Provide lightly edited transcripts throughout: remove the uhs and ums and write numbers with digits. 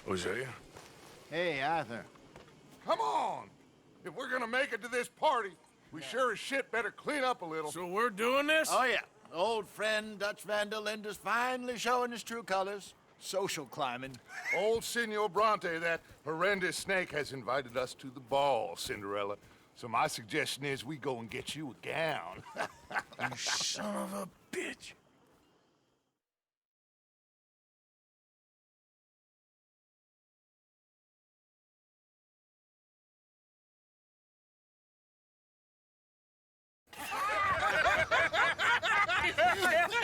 Hosea? Hey, Arthur. Come on! If we're gonna make it to this party, we sure as shit better clean up a little. So we're doing this? Oh, yeah. Old friend Dutch Van der Linde's finally showing his true colors. Social climbing. Old Senor Bronte, that horrendous snake, has invited us to the ball, Cinderella. So my suggestion is we go and get you a gown. You son of a bitch.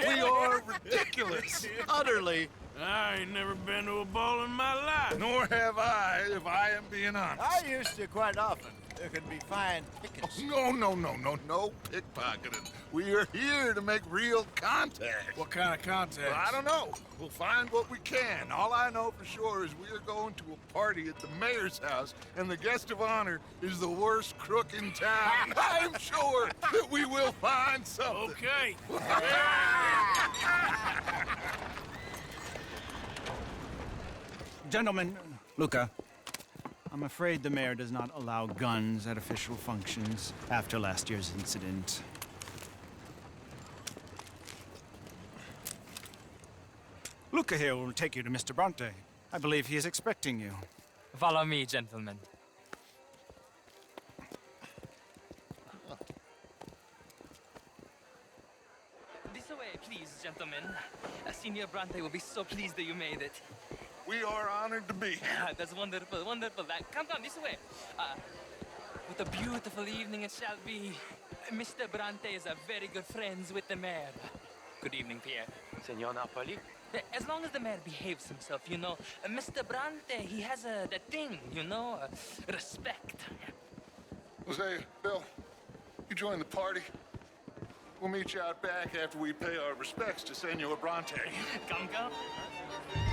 We are ridiculous. Utterly. I ain't never been to a ball in my life. Nor have I, if I am being honest. I used to quite often. There can be fine pickings. No pickpocketing. We are here to make real contact. What kind of contact? Well, I don't know. We'll find what we can. All I know for sure is we are going to a party at the mayor's house, and the guest of honor is the worst crook in town. I'm sure that we will find something. Okay. Gentlemen, Luca, I'm afraid the mayor does not allow guns at official functions after last year's incident. Luca here will take you to Mr. Bronte. I believe he is expecting you. Follow me, gentlemen. This way, please, gentlemen. Senior Bronte will be so pleased that you made it. We are honored to be here. That's wonderful, wonderful. Come this way. What a beautiful evening it shall be. Mr. Bronte is a very good friends with the mayor. Good evening, Pierre. Senor Napoli? As long as the mayor behaves himself, you know. Mr. Bronte, he has that thing, you know, respect. Jose, Bill, you join the party. We'll meet you out back after we pay our respects to Senor Bronte. Come.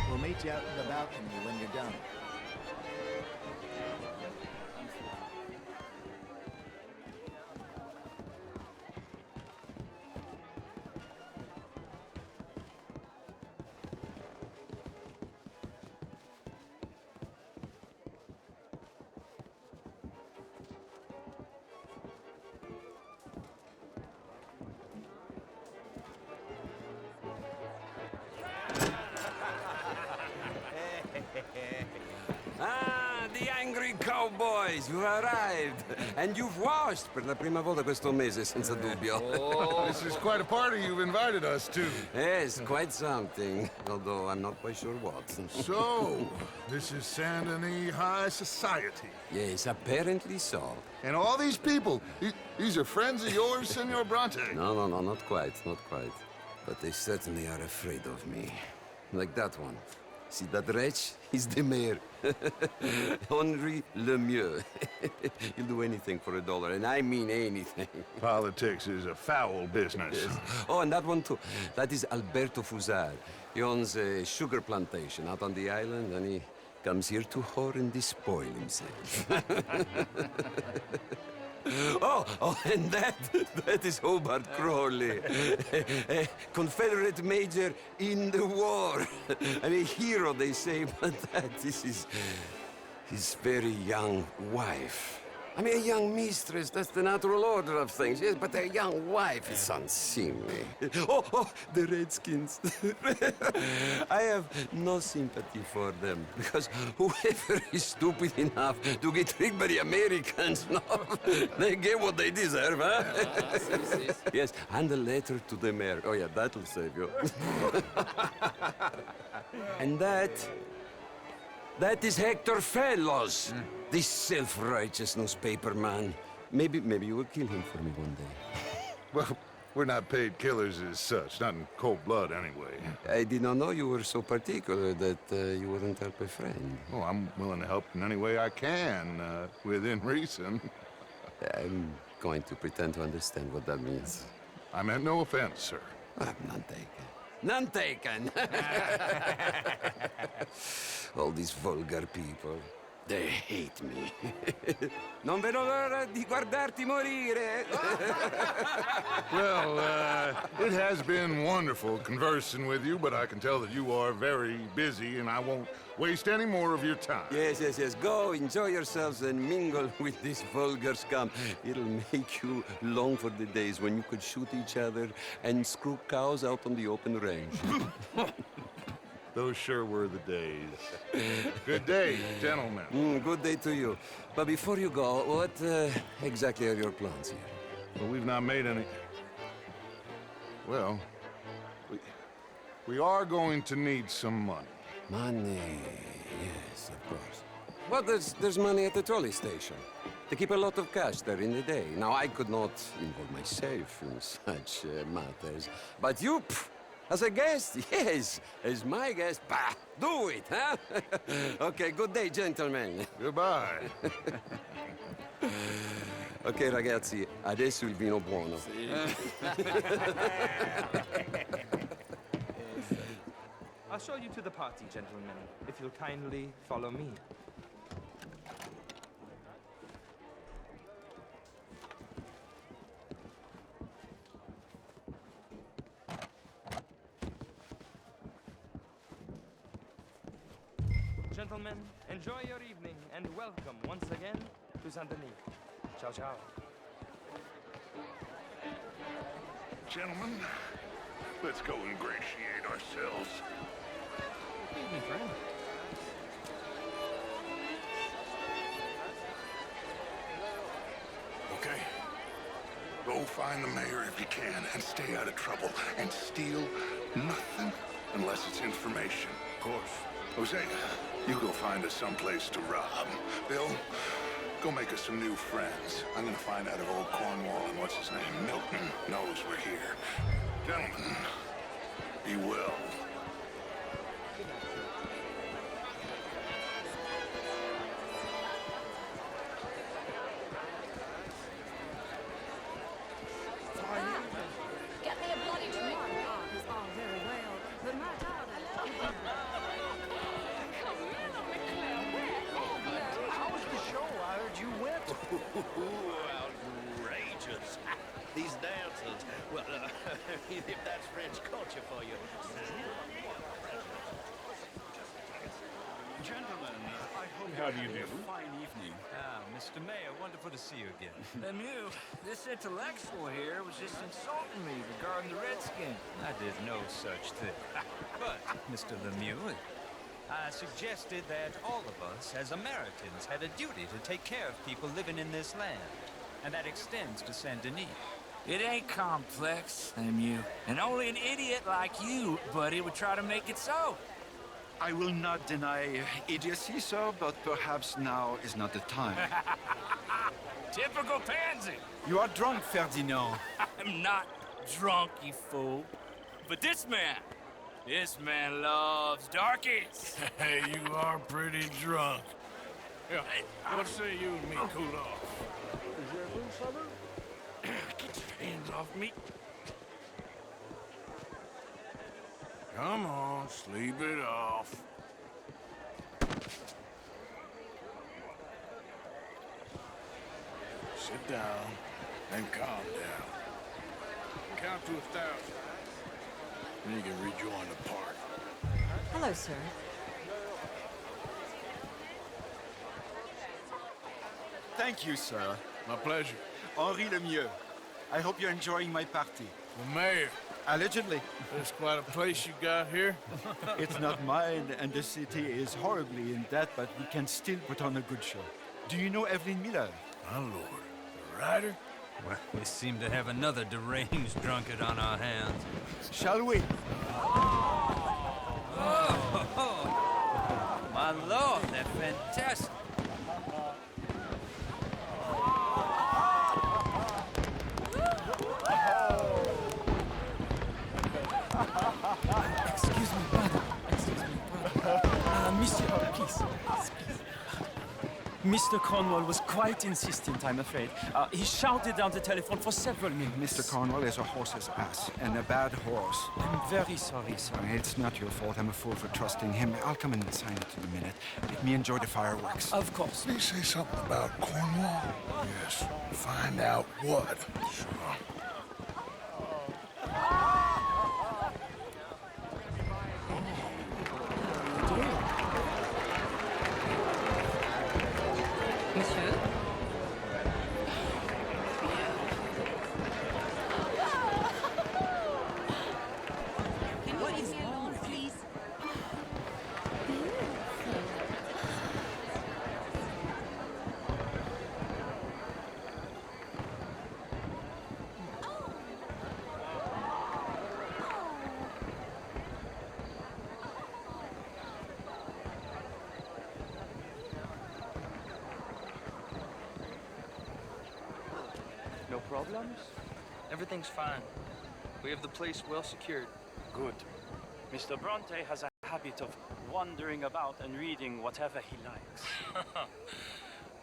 We'll meet you out in the balcony when you're done. Ah, the angry cowboys, you arrived. And you've washed per la prima volta questo mese, senza dubbio. This is quite a party you've invited us to. Yes, quite something. Although I'm not quite sure what. So, this is Saint Denis High Society. Yes, apparently so. And all these people, these are friends of yours, Senor Bronte? No, not quite, not quite. But they certainly are afraid of me. Like that one. See that wretch? He's the mayor. Henri Lemieux. He'll do anything for $1, and I mean anything. Politics is a foul business. Yes. Oh, and that one too. That is Alberto Fusar. He owns a sugar plantation out on the island, and he comes here to whore and despoil himself. Oh, and that is Hobart Crawley, a Confederate major in the war. I mean, hero, they say, but that is his very young wife. I mean, a young mistress, that's the natural order of things, yes, but a young wife is unseemly. Oh, the Redskins. I have no sympathy for them, because whoever is stupid enough to get tricked by the Americans, no, they get what they deserve, huh? Yes, and a letter to the mayor. Oh, yeah, that'll save you. And that is Hector Fellows. This self-righteous newspaper man. Maybe you will kill him for me one day. Well, we're not paid killers as such, not in cold blood anyway. I did not know you were so particular that you wouldn't help a friend. Oh, I'm willing to help in any way I can, within reason. I'm going to pretend to understand what that means. I meant no offense, sir. None taken. None taken! All these vulgar people. They hate me. Non vedo l'ora di guardarti morire. Well, it has been wonderful conversing with you, but I can tell that you are very busy, and I won't waste any more of your time. Yes, yes, yes. Go, enjoy yourselves and mingle with this vulgar scum. It'll make you long for the days when you could shoot each other and screw cows out on the open range. Those sure were the days. Good day, gentlemen. Good day to you. But before you go, what exactly are your plans here? Well, we've not made any... Well, we are going to need some money. Money, yes, of course. Well, there's money at the trolley station. They keep a lot of cash there in the day. Now, I could not involve myself in such matters. But you, as a guest, yes, as my guest, bah, do it, huh? Okay, good day, gentlemen. Goodbye. Ok, ragazzi, adesso il vino buono. I'll show you to the party, gentlemen, if you'll kindly follow me. Gentlemen, enjoy your evening and welcome once again to Saint Denis. Ciao, ciao. Gentlemen, let's go ingratiate ourselves. Evening, friend. Okay? Go find the mayor if you can and stay out of trouble and steal nothing unless it's information. Of course. Jose, you go find us someplace to rob. Bill, go make us some new friends. I'm gonna find out if old Cornwall and what's his name, Milton, knows we're here. Gentlemen, be well. Get me a bloody drink. Is all very well, but my daughter. How was the show? I heard you went. Outrageous. These dancers, well, if that's French culture for you. Gentlemen, I hope How do you having do? a fine evening. Ah, Mr. Mayor, wonderful to see you again. Lemieux, this intellectual here was just insulting me regarding the Redskins. I did no such thing. But, Mr. Lemieux, I suggested that all of us, as Americans, had a duty to take care of people living in this land. And that extends to Saint Denis. It ain't complex, Lemieux. And only an idiot like you, buddy, would try to make it so. I will not deny idiocy, sir, but perhaps now is not the time. Typical pansy. You are drunk, Ferdinand. I'm not drunk, you fool. But this man loves darkies. Hey, you are pretty drunk. Yeah, what say you and me cool off? Is there a blue suburb? Get your hands off me. Come on, sleep it off. Sit down and calm down. Count to 1,000. Then you can rejoin the party. Hello, sir. Thank you, sir. My pleasure. Henri Lemieux. I hope you're enjoying my party. Well, Mayor, Allegedly. there's quite a place you got here. It's not mine, and the city is horribly in debt, but we can still put on a good show. Do you know Evelyn Miller? My lord, the writer? Well, we seem to have another deranged drunkard on our hands. Shall we? My lord, they're fantastic. Excuse me, brother. Monsieur, please. Mr. Cornwall was quite insistent, I'm afraid. He shouted down the telephone for several minutes. Mr. Cornwall is a horse's ass, and a bad horse. I'm very sorry, sir. It's not your fault. I'm a fool for trusting him. I'll come and sign it in a minute. Let me enjoy the fireworks. Of course. Did he say something about Cornwall? Yes. Find out what. Sure. Monsieur? What is wrong with you? No problems? Everything's fine. We have the place well secured. Good. Mr. Bronte has a habit of wandering about and reading whatever he likes.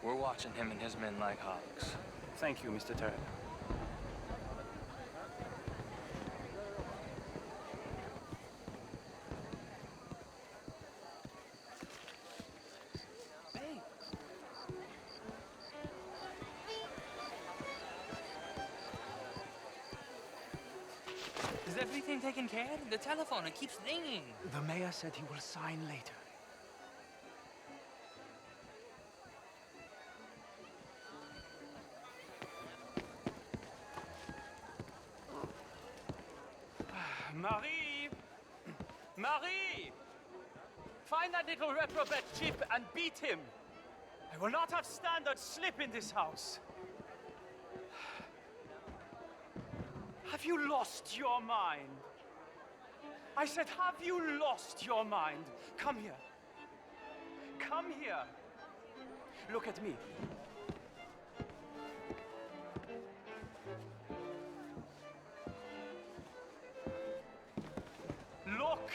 We're watching him and his men like hawks. Thank you, Mr. Terrell. Is everything taken care of? The telephone, it keeps ringing. The mayor said he will sign later. Marie! Marie! Find that little reprobate Chip and beat him. I will not have standard slip in this house. Have you lost your mind? I said, have you lost your mind? Come here. Come here. Look at me. Look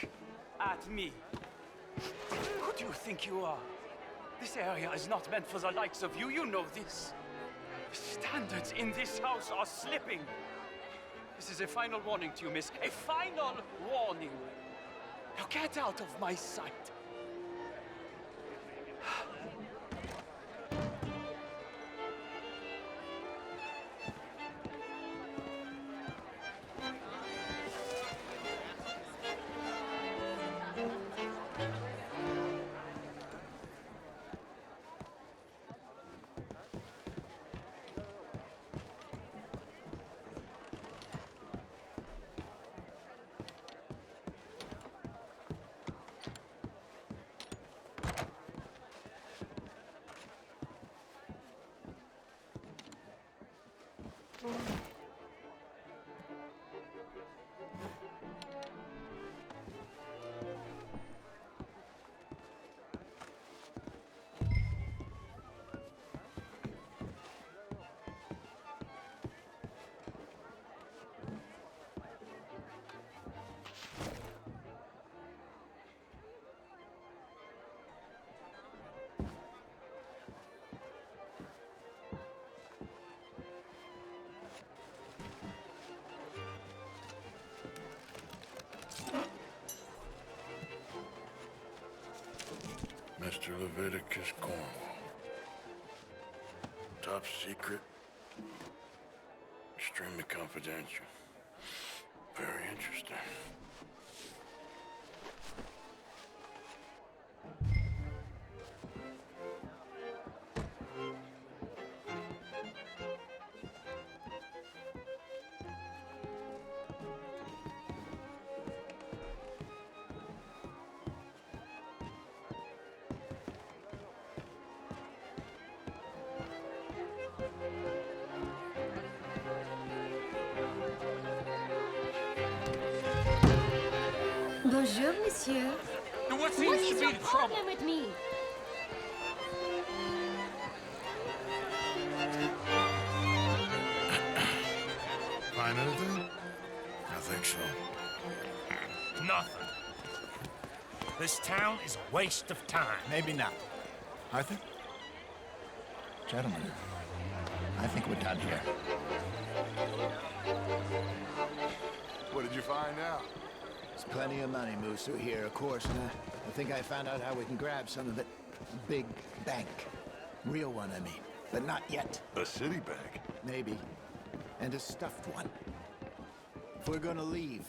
at me. Who do you think you are? This area is not meant for the likes of you. You know this. The standards in this house are slipping. This is a final warning to you, miss. A final warning. Now get out of my sight. Mr. Leviticus Cornwall. Top secret. Extremely confidential. Very interesting. Bonjour, monsieur. What What is your problem with me? Find anything? I think so. Nothing. This town is a waste of time. Maybe not. Arthur? Gentlemen, I think we're done here. What did you find out? There's plenty of money moves through here, of course, and I think I found out how we can grab some of it. Big bank. Real one, I mean. But not yet. A city bank? Maybe. And a stuffed one. If we're gonna leave,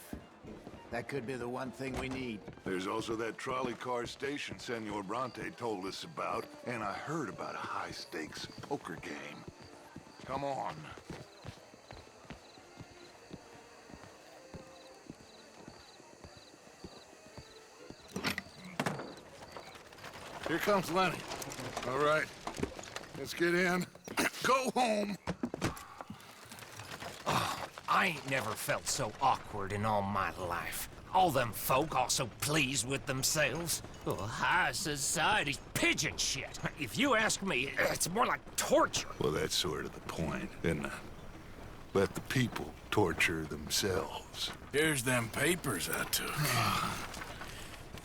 that could be the one thing we need. There's also that trolley car station Senor Bronte told us about, and I heard about a high-stakes poker game. Come on. Here comes Lenny. All right, let's get in. Go home. I ain't never felt so awkward in all my life. All them folk all so pleased with themselves. Oh, high society's pigeon shit. If you ask me, it's more like torture. Well, that's sort of the point, isn't it? Let the people torture themselves. Here's them papers I took.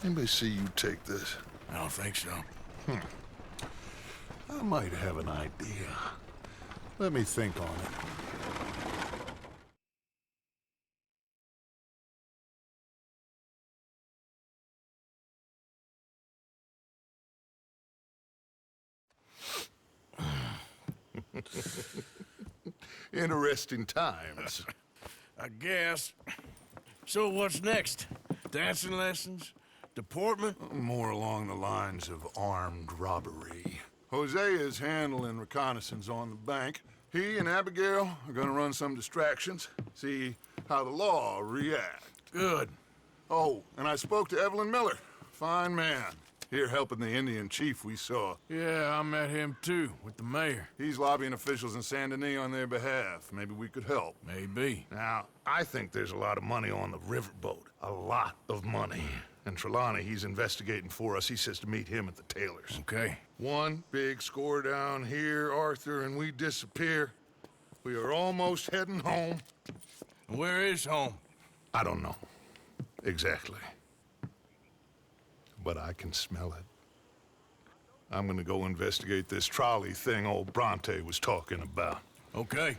Anybody see you take this? I don't think so. I might have an idea. Let me think on it. Interesting times. I guess. So what's next? Dancing lessons? Deportment? More along the lines of armed robbery. Hosea is handling reconnaissance on the bank. He and Abigail are gonna run some distractions, see how the law reacts. Good. Oh, and I spoke to Evelyn Miller. Fine man. Here helping the Indian chief we saw. Yeah, I met him too, with the mayor. He's lobbying officials in Saint Denis on their behalf. Maybe we could help. Maybe. Now, I think there's a lot of money on the riverboat. A lot of money. And Trelawney, he's investigating for us. He says to meet him at the Taylor's. Okay. One big score down here, Arthur, and we disappear. We are almost heading home. Where is home? I don't know. Exactly. But I can smell it. I'm gonna go investigate this trolley thing old Bronte was talking about. Okay.